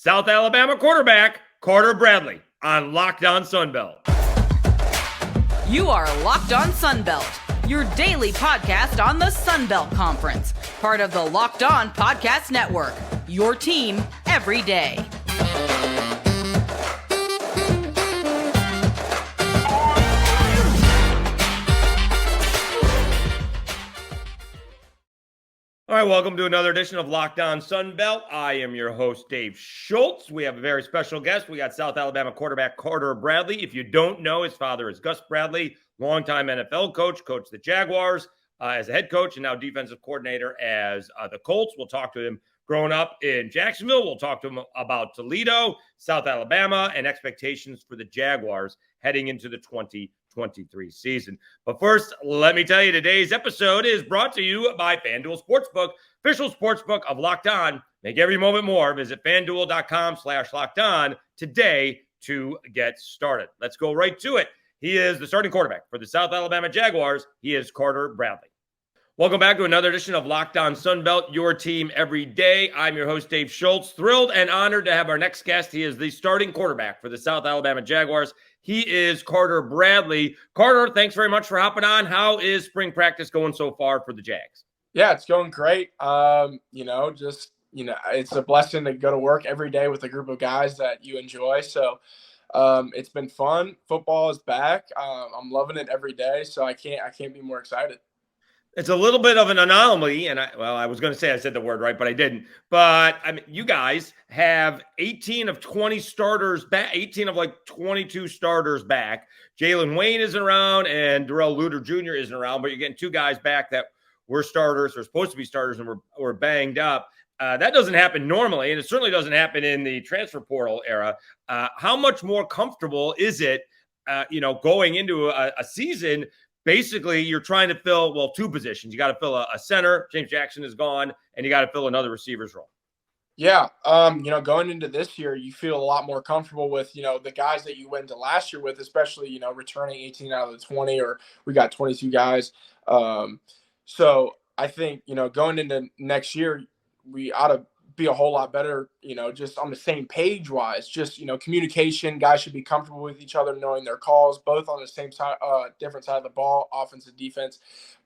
South Alabama quarterback Carter Bradley on Locked On Sunbelt. You are Locked On Sunbelt, your daily podcast on the Sunbelt Conference, part of the Locked On Podcast Network, your team every day. All right, welcome to another edition of Locked On Sunbelt. I am your host, Dave Schultz. We have a very special guest. We got South Alabama quarterback Carter Bradley. If you don't know, his father is Gus Bradley, longtime NFL coach, coached the Jaguars as a head coach, and now defensive coordinator as the Colts. We'll talk to him growing up in Jacksonville. We'll talk to him about Toledo, South Alabama, and expectations for the Jaguars heading into the 2023 season. But first, let me tell you, today's episode is brought to you by FanDuel Sportsbook, official sportsbook of Locked On. Make every moment more. Visit FanDuel.com/LockedOn today to get started. Let's go right to it. He is the starting quarterback for the South Alabama Jaguars. He is Carter Bradley. Welcome back to another edition of Locked On Sunbelt, your team every day. I'm your host, Dave Schultz. Thrilled and honored to have our next guest. He is the starting quarterback for the South Alabama Jaguars. He is Carter Bradley. Carter, thanks very much for hopping on. How is spring practice going so far for the Jags? Yeah, it's going great. It's a blessing to go to work every day with a group of guys that you enjoy. So it's been fun. Football is back. I'm loving it every day. So I can't be more excited. It's a little bit of an anomaly, and I was going to say I said the word right, but I didn't. But I mean, you guys have 18 of 20 starters back, 18 of 22 starters back. Jalen Wayne isn't around, and Darrell Luter Jr. isn't around, but you're getting two guys back that were starters, or supposed to be starters, and were banged up. That doesn't happen normally, and it certainly doesn't happen in the transfer portal era. How much more comfortable is it, going into a season? Basically, you're trying to fill, two positions. You got to fill a center. James Jackson is gone, and you got to fill another receiver's role. Yeah. Going into this year, you feel a lot more comfortable with, the guys that you went to last year with, especially, returning 18 out of the 20, or we got 22 guys. So I think, going into next year, we ought to be a whole lot better, just on the same page wise, just, communication. Guys should be comfortable with each other, knowing their calls, both on the same side, different side of the ball, offense and defense.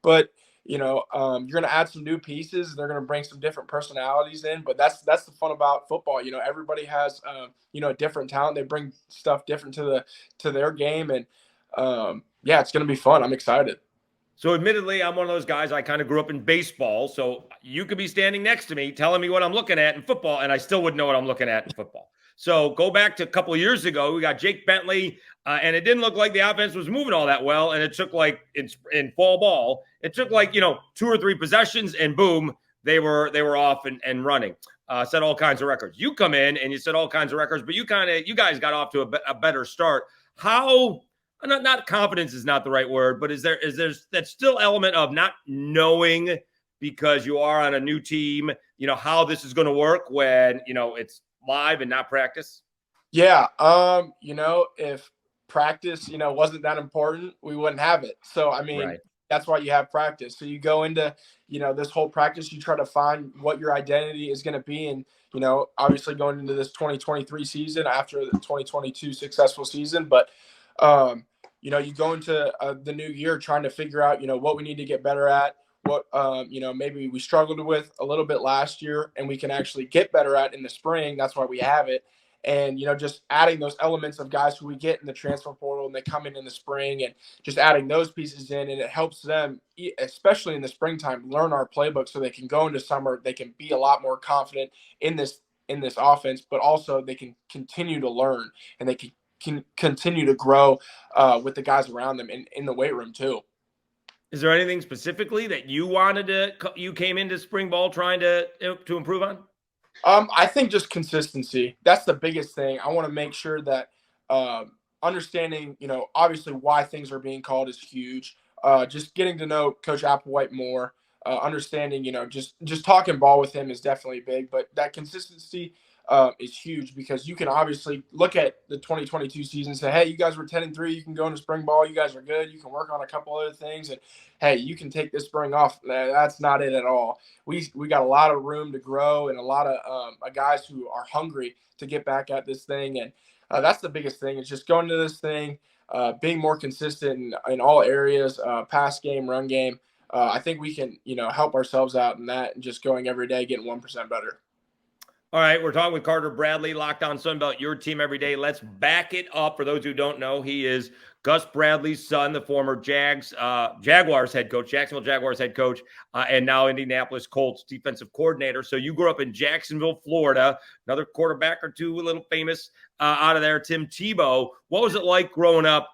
But, you're going to add some new pieces. They're going to bring some different personalities in, but that's the fun about football. Everybody has, a different talent. They bring stuff different to their game. And it's going to be fun. I'm excited. So admittedly, I'm one of those guys, I kind of grew up in baseball, so you could be standing next to me telling me what I'm looking at in football, and I still wouldn't know what I'm looking at in football. So go back to a couple of years ago, we got Jake Bentley, and it didn't look like the offense was moving all that well, and it took in fall ball, it took 2 or 3 possessions, and boom, they were off and running. Set all kinds of records. You come in, and you set all kinds of records, but you guys got off to a better start. How... Not confidence is not the right word, but is there that still element of not knowing, because you are on a new team, how this is going to work when, it's live and not practice? Yeah. If practice, wasn't that important, we wouldn't have it. So, right. That's why you have practice. So you go into, this whole practice, you try to find what your identity is going to be. And, obviously going into this 2023 season after the 2022 successful season, but, you go into the new year trying to figure out, what we need to get better at, what, maybe we struggled with a little bit last year and we can actually get better at in the spring. That's why we have it. And, just adding those elements of guys who we get in the transfer portal and they come in the spring, and just adding those pieces in, and it helps them, especially in the springtime, learn our playbook so they can go into summer. They can be a lot more confident in this offense, but also they can continue to learn and they can continue to grow with the guys around them in the weight room too. Is there anything specifically that you came into spring ball trying to improve on? I think just consistency. That's the biggest thing. I want to make sure that understanding, obviously why things are being called is huge. Just getting to know Coach Applewhite more, understanding, just talking ball with him is definitely big, but that consistency is huge, because you can obviously look at the 2022 season and say, hey, you guys were 10-3. You can go into spring ball. You guys are good. You can work on a couple other things. And, hey, you can take this spring off. That's not it at all. We got a lot of room to grow, and a lot of guys who are hungry to get back at this thing. And that's the biggest thing, is just going to this thing, being more consistent in all areas, pass game, run game. I think we can, help ourselves out in that, and just going every day, getting 1% better. All right, we're talking with Carter Bradley, Locked On Sunbelt, your team every day. Let's back it up. For those who don't know, he is Gus Bradley's son, the former Jaguars head coach, Jacksonville Jaguars head coach, and now Indianapolis Colts defensive coordinator. So you grew up in Jacksonville, Florida. Another quarterback or two, a little famous out of there, Tim Tebow. What was it like growing up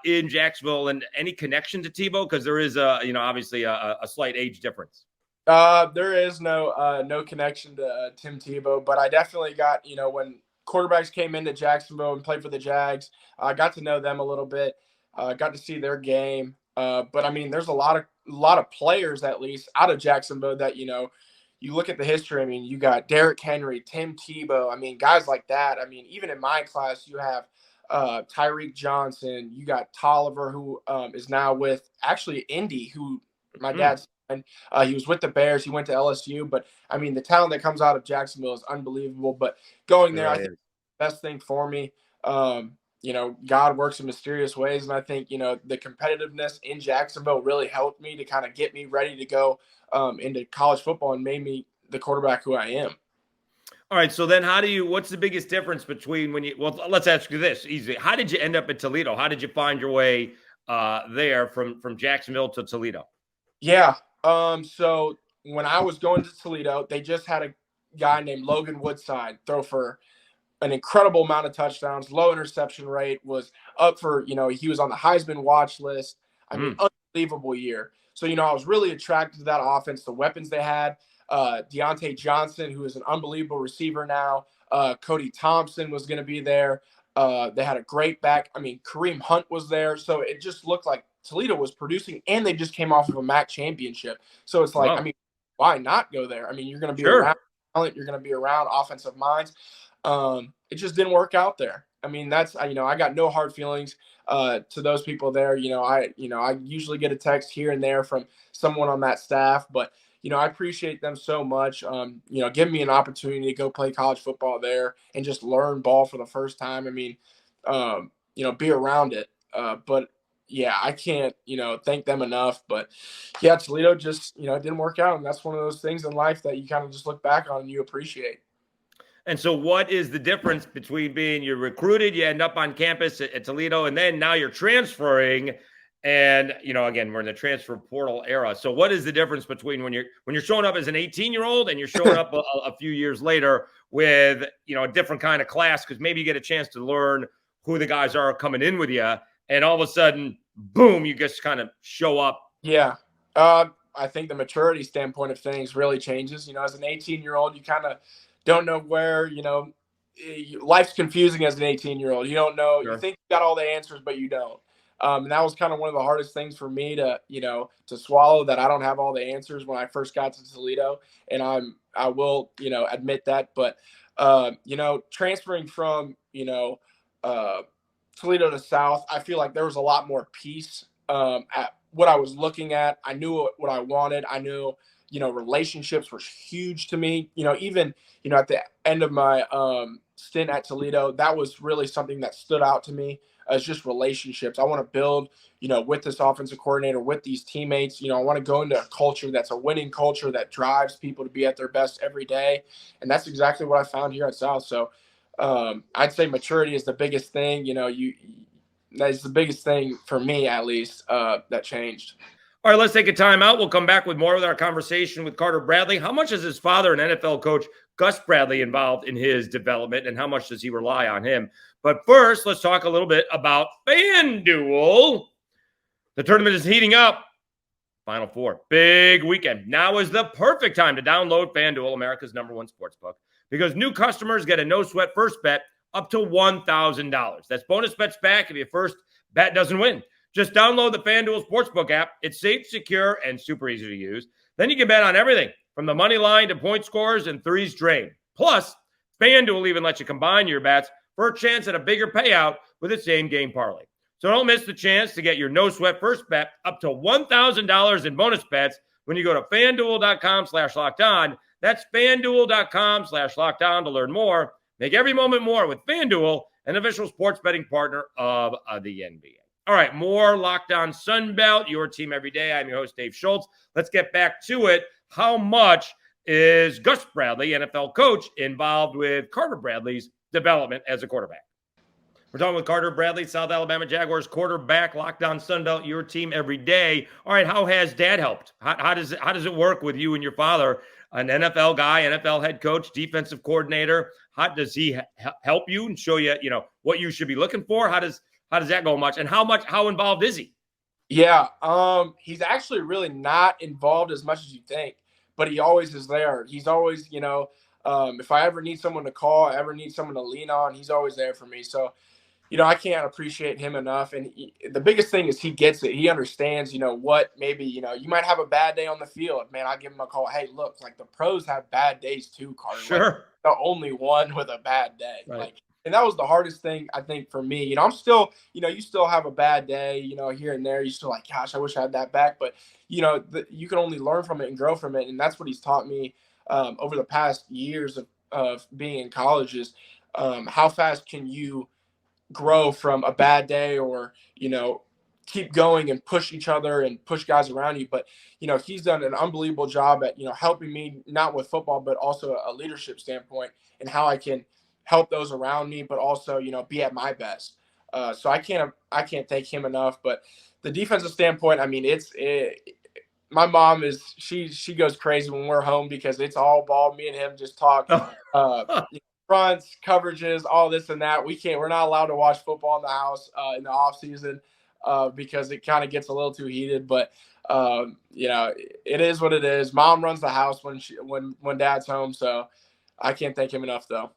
in Jacksonville, and any connection to Tebow? Because there is, obviously a slight age difference. There is no connection to Tim Tebow, but I definitely got, when quarterbacks came into Jacksonville and played for the Jags, I got to know them a little bit, got to see their game. But I mean, there's a lot of players, at least out of Jacksonville, that, you look at the history. I mean, you got Derrick Henry, Tim Tebow. I mean, guys like that. I mean, even in my class, you have Tyreek Johnson. You got Tolliver, who is now with actually Indy, who my dad's. And he was with the Bears. He went to LSU. But, I mean, the talent that comes out of Jacksonville is unbelievable. But going there, I think the best thing for me, God works in mysterious ways. And I think, the competitiveness in Jacksonville really helped me to kind of get me ready to go into college football, and made me the quarterback who I am. All right. So then what's the biggest difference between let's ask you this easy. How did you end up at Toledo? How did you find your way there from Jacksonville to Toledo? Yeah. So when I was going to Toledo, they just had a guy named Logan Woodside throw for an incredible amount of touchdowns. Low interception rate, was up for, he was on the Heisman watch list. I mean, unbelievable year. So, I was really attracted to that offense, the weapons they had. Deontay Johnson, who is an unbelievable receiver now. Cody Thompson was going to be there. They had a great back. I mean, Kareem Hunt was there. So it just looked like Toledo was producing, and they just came off of a MAC championship. So it's like, wow. I mean, why not go there? I mean, you're going to be around talent. You're going to be around offensive minds. It just didn't work out there. I mean, that's, I got no hard feelings to those people there. I usually get a text here and there from someone on that staff, but, I appreciate them so much. Giving me an opportunity to go play college football there and just learn ball for the first time. I mean, be around it. But yeah, I can't, thank them enough. But yeah, Toledo just, it didn't work out. And that's one of those things in life that you kind of just look back on and you appreciate. And so what is the difference between you're recruited, you end up on campus at Toledo, and then now you're transferring, and, again, we're in the transfer portal era. So what is the difference between when you're showing up as an 18-year-old and you're showing up a few years later with, a different kind of class, because maybe you get a chance to learn who the guys are coming in with you, and all of a sudden, boom, you just kind of show up. Yeah. I think the maturity standpoint of things really changes. As an 18-year-old, you kind of don't know where, life's confusing as an 18-year-old. You don't know. Sure. You think you got all the answers, but you don't. And that was kind of one of the hardest things for me to swallow, that I don't have all the answers when I first got to Toledo. And I will, admit that. But, transferring from, Toledo to South, I feel like there was a lot more peace at what I was looking at. I knew what I wanted. I knew, relationships were huge to me. Even, at the end of my stint at Toledo, that was really something that stood out to me, as just relationships. I want to build, with this offensive coordinator, with these teammates. I want to go into a culture that's a winning culture that drives people to be at their best every day. And that's exactly what I found here at South. So I'd say maturity is the biggest thing. That's the biggest thing for me, at least, that changed. All right, let's take a time out. We'll come back with more of our conversation with Carter Bradley. How much is his father, an NFL coach, Gus Bradley, involved in his development, and how much does he rely on him? But first, let's talk a little bit about FanDuel. The tournament is heating up. Final Four, big weekend. Now is the perfect time to download FanDuel, America's #1 sportsbook, because new customers get a no-sweat first bet up to $1,000. That's bonus bets back if your first bet doesn't win. Just download the FanDuel Sportsbook app. It's safe, secure, and super easy to use. Then you can bet on everything from the money line to point scores and threes drained. Plus, FanDuel even lets you combine your bets for a chance at a bigger payout with a same-game parlay. So don't miss the chance to get your no-sweat first bet up to $1,000 in bonus bets when you go to FanDuel.com/lockedon. That's FanDuel.com/lockedon to learn more. Make every moment more with FanDuel, an official sports betting partner of the NBA. All right, more Locked On Sunbelt, your team every day. I'm your host, Dave Schultz. Let's get back to it. How much is Gus Bradley, NFL coach, involved with Carter Bradley's development as a quarterback? We're talking with Carter Bradley, South Alabama Jaguars quarterback, Locked On Sunbelt, your team every day. All right, how has Dad helped? How does it work with you and your father, an NFL guy, NFL head coach, defensive coordinator? How does he help you and show you, what you should be looking for? How does that go much? And how involved is he? Yeah, he's actually really not involved as much as you think, but he always is there. He's always, if I ever need someone to call, ever need someone to lean on, he's always there for me. So, I can't appreciate him enough. And the biggest thing is he gets it. He understands, what maybe, you might have a bad day on the field. Man, I give him a call. Hey, look, like the pros have bad days too, Carter. Sure. Like, the only one with a bad day. Right. And that was the hardest thing, I think, for me. I'm still, you still have a bad day, here and there. You're still like, gosh, I wish I had that back. But, you can only learn from it and grow from it. And that's what he's taught me over the past years of being in college is how fast can you grow from a bad day or, keep going and push each other and push guys around you. But, he's done an unbelievable job at, helping me, not with football, but also a leadership standpoint and how I can help those around me, but also, be at my best. So I can't thank him enough. But the defensive standpoint, I mean, my mom she goes crazy when we're home because it's all ball. Me and him just talk fronts, coverages, all this and that. We're not allowed to watch football in the house in the off season because it kind of gets a little too heated. But it is what it is. Mom runs the house when Dad's home. So I can't thank him enough though.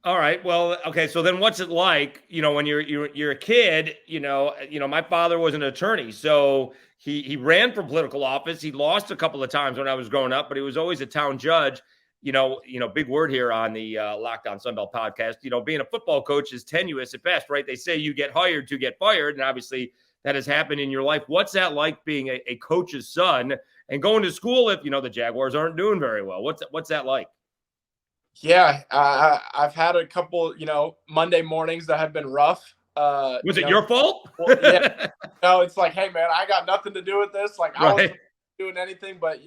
All right. Well, okay. So then what's it like, when you're a kid, my father was an attorney, so he ran for political office. He lost a couple of times when I was growing up, but he was always a town judge. Big word here on the Locked On Sunbelt podcast. Being a football coach is tenuous at best, right? They say you get hired to get fired, and obviously that has happened in your life. What's that like being a coach's son and going to school if the Jaguars aren't doing very well? What's that like? Yeah, I've had a couple, Monday mornings that have been rough. Was it your fault? Well, yeah. No, it's like, hey man, I got nothing to do with this. Like I wasn't doing anything, but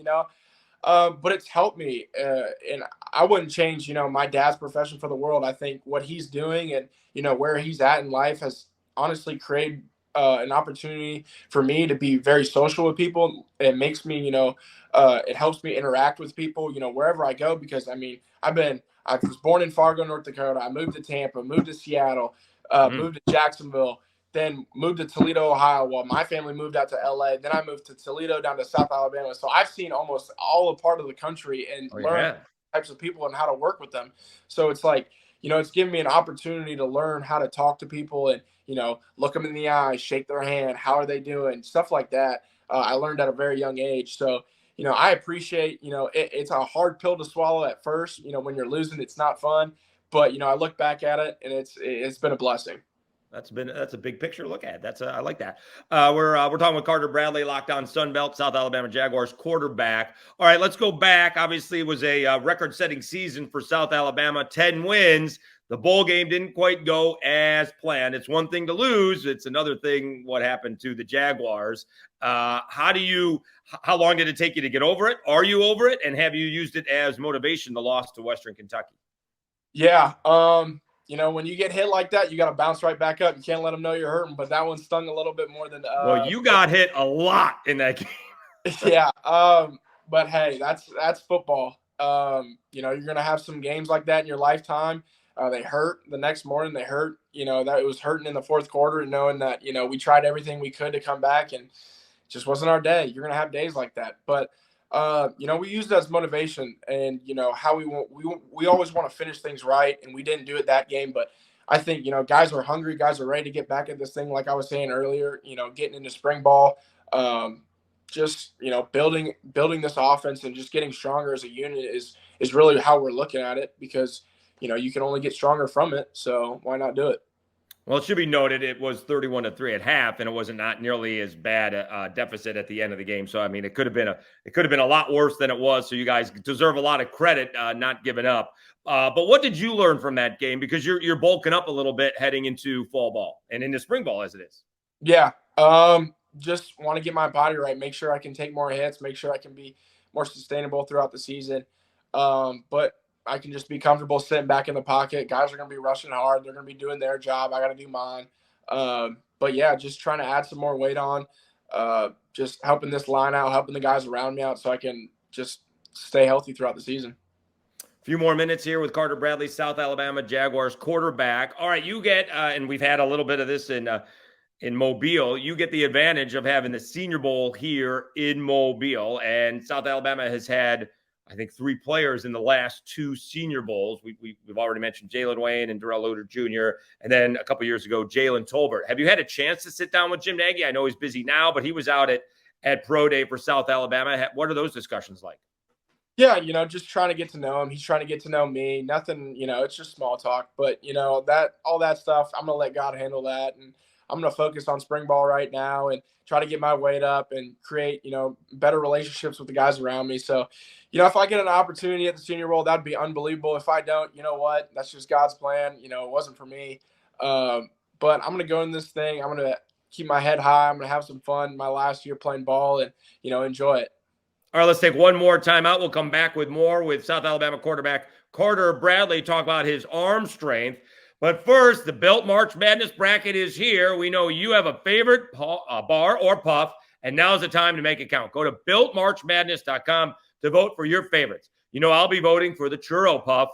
but it's helped me, and I wouldn't change, my dad's profession for the world. I think what he's doing and, where he's at in life has honestly created an opportunity for me to be very social with people. It makes me, it helps me interact with people, wherever I go, because I mean, I was born in Fargo, North Dakota. I moved to Tampa, moved to Seattle, moved to Jacksonville, then moved to Toledo, Ohio. While my family moved out to LA. Then I moved to Toledo down to South Alabama. So I've seen almost all a part of the country and learned types of people and how to work with them. So it's like, it's given me an opportunity to learn how to talk to people and, look them in the eye, shake their hand. How are they doing? Stuff like that. I learned at a very young age. So, I appreciate, it's a hard pill to swallow at first. When you're losing, it's not fun. But, I look back at it and it's been a blessing. That's a big picture to look at. I like that. We're talking with Carter Bradley, Locked On Sunbelt, South Alabama Jaguars quarterback. All right, let's go back. Obviously, it was a record-setting season for South Alabama, 10 wins. The bowl game didn't quite go as planned. It's one thing to lose. It's another thing what happened to the Jaguars. How long did it take you to get over it? Are you over it? And have you used it as motivation, the loss to Western Kentucky? Yeah. When you get hit like that, you got to bounce right back up. You can't let them know you're hurting, but that one stung a little bit more than. Well, you got hit a lot in that game. Yeah. But hey, that's football. You're going to have some games like that in your lifetime. They hurt the next morning. They hurt, that it was hurting in the fourth quarter and knowing that, we tried everything we could to come back and it just wasn't our day. You're going to have days like that. But, we used it as motivation and, how we always want to finish things right. And we didn't do it that game. But I think, guys are hungry. Guys are ready to get back at this thing. Like I was saying earlier, getting into spring ball, building this offense and just getting stronger as a unit is really how we're looking at it because, you can only get stronger from it. So why not do it? Well, it should be noted it was 31-3 at half, and it was not nearly as bad a deficit at the end of the game. So, I mean, it could have been a lot worse than it was. So, you guys deserve a lot of credit not giving up. But what did you learn from that game? Because you're bulking up a little bit heading into fall ball and into spring ball as it is. Yeah, just want to get my body right. Make sure I can take more hits. Make sure I can be more sustainable throughout the season. But I can just be comfortable sitting back in the pocket. Guys are going to be rushing hard. They're going to be doing their job. I got to do mine. But, yeah, just trying to add some more weight on, just helping this line out, helping the guys around me out so I can just stay healthy throughout the season. A few more minutes here with Carter Bradley, South Alabama Jaguars quarterback. All right, you get and we've had a little bit of this in Mobile. You get the advantage of having the Senior Bowl here in Mobile, and South Alabama has had, I think, 3 players in the last 2 Senior Bowls. We've already mentioned Jalen Wayne and Darrell Luter Jr., and then a couple years ago, Jalen Tolbert. Have you had a chance to sit down with Jim Nagy? I know he's busy now, but he was out at Pro Day for South Alabama. What are those discussions like? Yeah, just trying to get to know him. He's trying to get to know me. Nothing, it's just small talk. But, all that stuff, I'm going to let God handle that. And I'm going to focus on spring ball right now and try to get my weight up and create, better relationships with the guys around me. So, if I get an opportunity at the Senior Bowl, that'd be unbelievable. If I don't, you know what? That's just God's plan. It wasn't for me. But I'm going to go in this thing. I'm going to keep my head high. I'm going to have some fun my last year playing ball and, enjoy it. All right, let's take one more timeout. We'll come back with more with South Alabama quarterback Carter Bradley, talk about his arm strength. But first, the Built March Madness bracket is here. We know you have a favorite bar or puff, and now's the time to make it count. Go to BuiltMarchMadness.com to vote for your favorites. I'll be voting for the Churro Puff.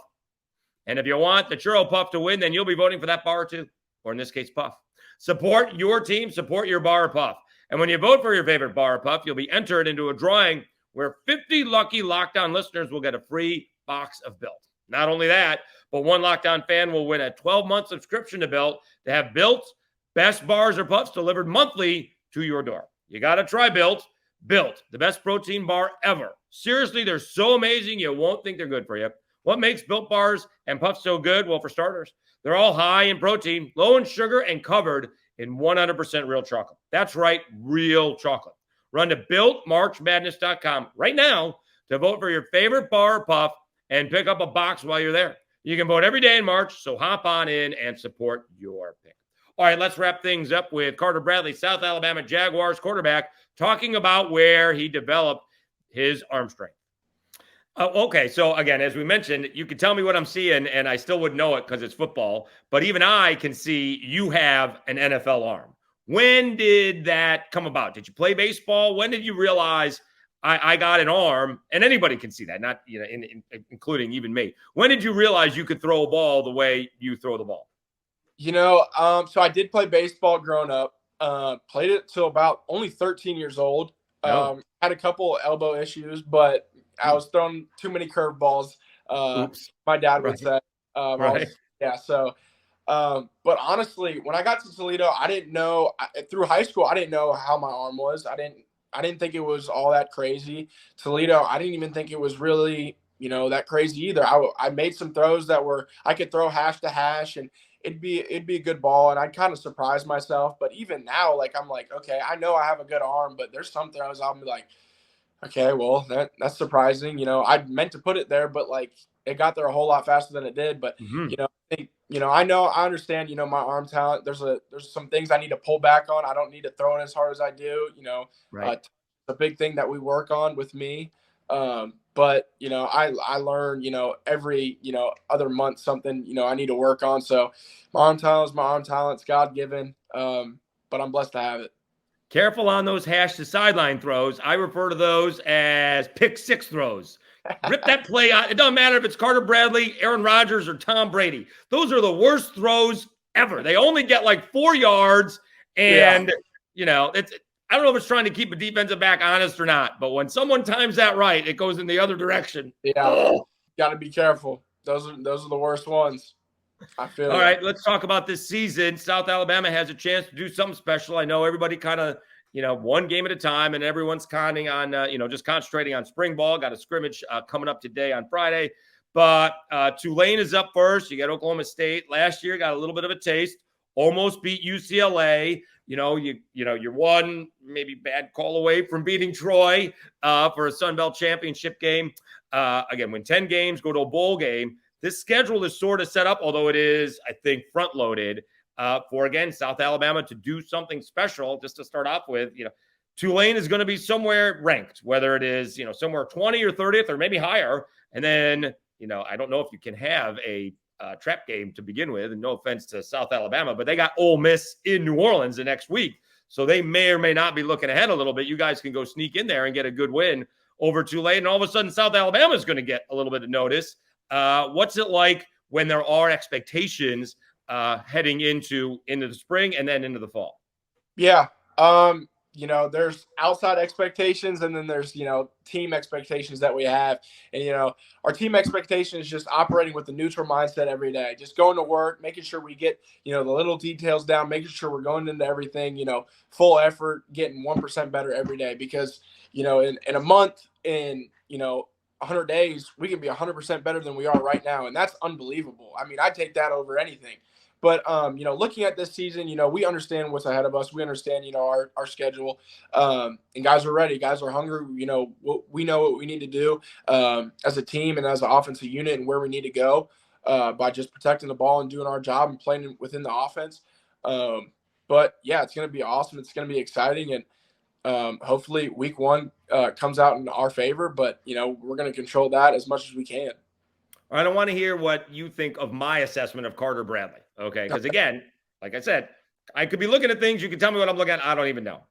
And if you want the Churro Puff to win, then you'll be voting for that bar too, or in this case, Puff. Support your team, support your bar or puff. And when you vote for your favorite bar or puff, you'll be entered into a drawing where 50 lucky Locked On listeners will get a free box of Built. Not only that, but one Locked On fan will win a 12-month subscription to Built to have Built's best bars or puffs delivered monthly to your door. You got to try Built. Built, the best protein bar ever. Seriously, they're so amazing you won't think they're good for you. What makes Built bars and puffs so good? Well, for starters, they're all high in protein, low in sugar, and covered in 100% real chocolate. That's right, real chocolate. Run to BuiltMarchMadness.com right now to vote for your favorite bar or puff and pick up a box while you're there. You can vote every day in March, so hop on in and support your pick. All right, let's wrap things up with Carter Bradley, South Alabama Jaguars quarterback, talking about where he developed his arm strength. Okay, so again, as we mentioned, you can tell me what I'm seeing, and I still wouldn't know it because it's football, but even I can see you have an NFL arm. When did that come about? Did you play baseball? When did you realize I got an arm? And anybody can see that, not including even me. When did you realize you could throw a ball the way you throw the ball? So I did play baseball growing up. Played it till about only 13 years old. Had a couple elbow issues, but I was throwing too many curveballs. My dad would say. Right. But honestly, when I got to Toledo, I didn't know through high school. I didn't know how my arm was. I didn't think it was all that crazy. Toledo, I didn't even think it was really, that crazy either. I made some throws that I could throw hash to hash, and it'd be a good ball, and I'd kind of surprise myself. But even now, I'm like, okay, I know I have a good arm, but there's some throws I'll be like, okay, well, that's surprising. I meant to put it there, but it got there a whole lot faster than it did. But I think, I understand, my arm talent. There's some things I need to pull back on. I don't need to throw it as hard as I do. Right. The big thing that we work on with me. But I learn, every, other month something, I need to work on. So my arm talent is my arm talent. It's God-given. But I'm blessed to have it. Careful on those hash to sideline throws. I refer to those as pick six throws. Rip that play out. It doesn't matter if it's Carter Bradley, Aaron Rodgers, or Tom Brady. Those are the worst throws ever. They only get 4 yards. And, I don't know if it's trying to keep a defensive back honest or not, but when someone times that right, it goes in the other direction. Yeah, got to be careful. Those are the worst ones. I feel. All right, let's talk about this season. South Alabama has a chance to do something special. I know everybody kind of, one game at a time, and everyone's counting on, just concentrating on spring ball. Got a scrimmage coming up today on Friday. But Tulane is up first. You got Oklahoma State. Last year, got a little bit of a taste. Almost beat UCLA. You're one maybe bad call away from beating Troy for a Sun Belt championship game. Again, win 10 games, go to a bowl game. This schedule is sort of set up, although it is, I think, front-loaded for, again, South Alabama to do something special. Just to start off with, Tulane is going to be somewhere ranked, whether it is, somewhere 20 or 30th or maybe higher. And then, I don't know if you can have a trap game to begin with, and no offense to South Alabama, but they got Ole Miss in New Orleans the next week. So they may or may not be looking ahead a little bit. You guys can go sneak in there and get a good win over Tulane. And all of a sudden, South Alabama is going to get a little bit of notice. What's it like when there are expectations heading into the spring and then into the fall? Yeah. There's outside expectations, and then there's, team expectations that we have. And, our team expectation is just operating with a neutral mindset every day, just going to work, making sure we get, the little details down, making sure we're going into everything, full effort, getting 1% better every day. Because, in a month, in, 100 days, we can be 100% better than we are right now. And that's unbelievable. I mean, I take that over anything. But, looking at this season, we understand what's ahead of us. We understand, our schedule. And guys are ready. Guys are hungry. We know what we need to do as a team and as an offensive unit and where we need to go by just protecting the ball and doing our job and playing within the offense. But, yeah, it's going to be awesome. It's going to be exciting. And hopefully week one comes out in our favor. But, we're going to control that as much as we can. All right, I want to hear what you think of my assessment of Carter Bradley. Okay, because again, like I said, I could be looking at things. You can tell me what I'm looking at. I don't even know.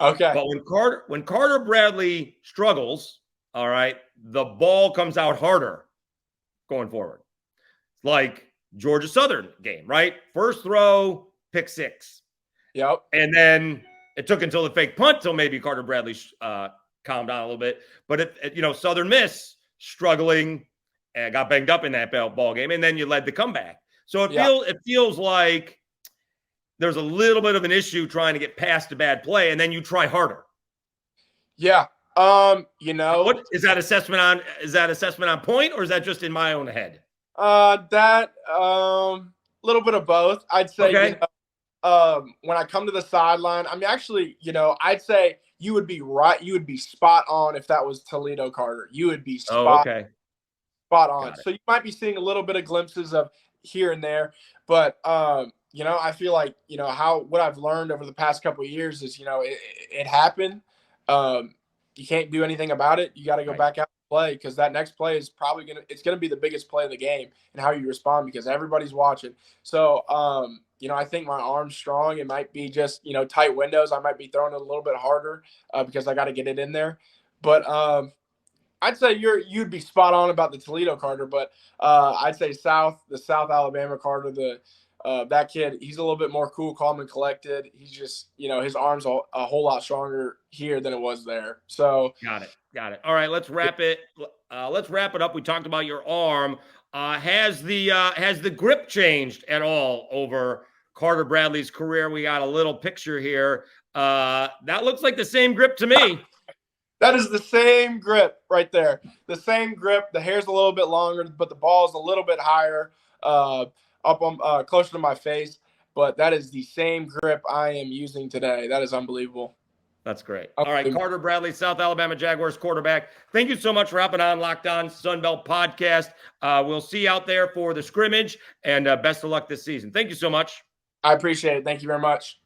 Okay. But when Carter Bradley struggles, all right, the ball comes out harder going forward. Like Georgia Southern game, right? First throw, pick six. Yep. And then it took until the fake punt till maybe Carter Bradley calmed down a little bit. But Southern Miss struggling and got banged up in that ball game, and then you led the comeback. So it feels like there's a little bit of an issue trying to get past a bad play, and then you try harder. Yeah. What is that assessment on? Is that assessment on point, or is that just in my own head? That little bit of both. I'd say. Okay. When I come to the sideline, I mean, actually, I'd say you would be right. You would be spot on if that was Toledo Carter. You would be spot on. So you might be seeing a little bit of glimpses of here and there, but I feel like what I've learned over the past couple of years is it happened. You can't do anything about it. You got to go back out and play, because that next play is probably gonna be the biggest play of the game, and how you respond, because everybody's watching. So I think my arm's strong. It might be just tight windows. I might be throwing it a little bit harder because I got to get it in there, but I'd say you'd be spot on about the Toledo Carter, but I'd say the South Alabama Carter, that kid, he's a little bit more cool, calm, and collected. He's just, his arm's a whole lot stronger here than it was there. So got it. All right, let's wrap it. Let's wrap it up. We talked about your arm. Has the grip changed at all over Carter Bradley's career? We got a little picture here. That looks like the same grip to me. That is the same grip right there. The same grip. The hair's a little bit longer, but the ball's a little bit higher, up on closer to my face. But that is the same grip I am using today. That is unbelievable. That's great. All right, Carter Bradley, South Alabama Jaguars quarterback. Thank you so much for hopping on Locked On Sunbelt podcast. We'll see you out there for the scrimmage, and best of luck this season. Thank you so much. I appreciate it. Thank you very much.